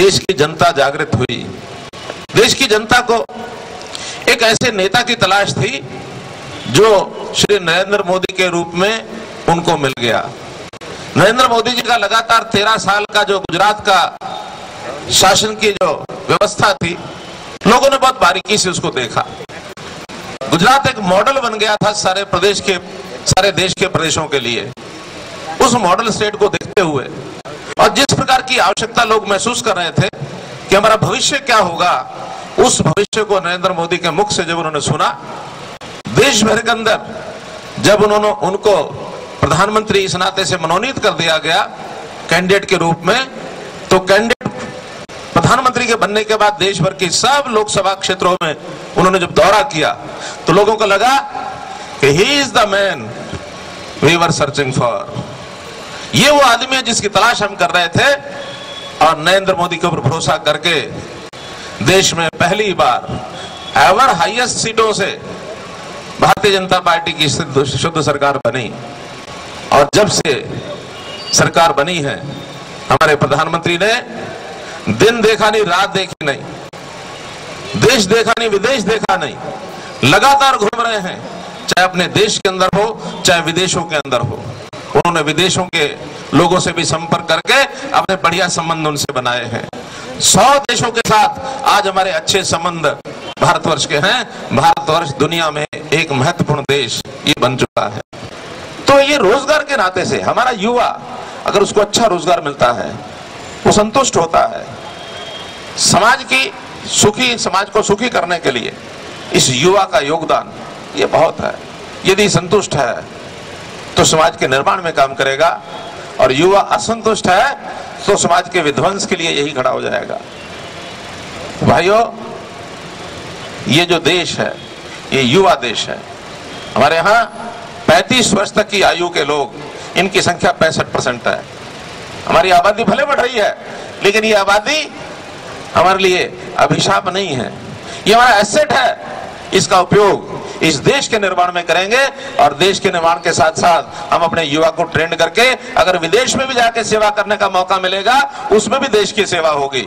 देश की जनता जागृत हुई। देश की जनता को एक ऐसे नेता की तलाश थी जो श्री नरेंद्र मोदी के रूप में उनको मिल गया। नरेंद्र मोदी जी का लगातार 13 साल का जो गुजरात का शासन की जो व्यवस्था थी, लोगों ने बहुत बारीकी से उसको देखा। गुजरात एक मॉडल बन गया था सारे देश के प्रदेशों के लिए। उस मॉडल स्टेट को देखते हुए और जिस प्रकार की आवश्यकता लोग महसूस कर रहे थे कि हमारा भविष्य क्या होगा, उस भविष्य को नरेंद्र मोदी के मुख से जब उन्होंने सुना, देश भर के अंदर जब उनको प्रधानमंत्री इस नाते से मनोनीत कर दिया गया कैंडिडेट के रूप में, तो कैंडिडेट प्रधानमंत्री के बनने के बाद देश भर की सब लोकसभा क्षेत्रों में उन्होंने जब दौरा किया तो लोगों को लगा कि he is the man we were searching for. ये वो आदमी है जिसकी तलाश हम कर रहे थे। और नरेंद्र मोदी के ऊपर भरोसा करके देश में पहली बार एवर हाईएस्ट सीटों से भारतीय जनता पार्टी की शुद्ध सरकार बनी। और जब से सरकार बनी है, हमारे प्रधानमंत्री ने दिन देखा नहीं, रात देखी नहीं, देश देखा नहीं, विदेश देखा नहीं, लगातार घूम रहे हैं, चाहे अपने देश के अंदर हो चाहे विदेशों के अंदर हो। उन्होंने विदेशों के लोगों से भी संपर्क करके अपने बढ़िया संबंध उनसे बनाए हैं। 100 देशों के साथ आज हमारे अच्छे संबंध भारतवर्ष के हैं। भारतवर्ष दुनिया में एक महत्वपूर्ण देश ये बन चुका है। तो ये रोजगार के नाते से हमारा युवा अगर उसको अच्छा रोजगार मिलता है, वो संतुष्ट होता है। समाज को सुखी करने के लिए इस युवा का योगदान ये बहुत है। यदि संतुष्ट है तो समाज के निर्माण में काम करेगा, और युवा असंतुष्ट है तो समाज के विध्वंस के लिए यही खड़ा हो जाएगा। भाइयों, ये जो देश है ये युवा देश है। हमारे यहाँ 35 वर्ष तक की आयु के लोग, इनकी संख्या 65% है। हमारी आबादी भले बढ़ रही है, लेकिन ये आबादी हमारे लिए अभिशाप नहीं है, ये हमारा एसेट है। इसका उपयोग इस देश के निर्माण में करेंगे, और देश के निर्माण के साथ साथ हम अपने युवा को ट्रेंड करके अगर विदेश में भी जाके सेवा करने का मौका मिलेगा, उसमें भी देश की सेवा होगी।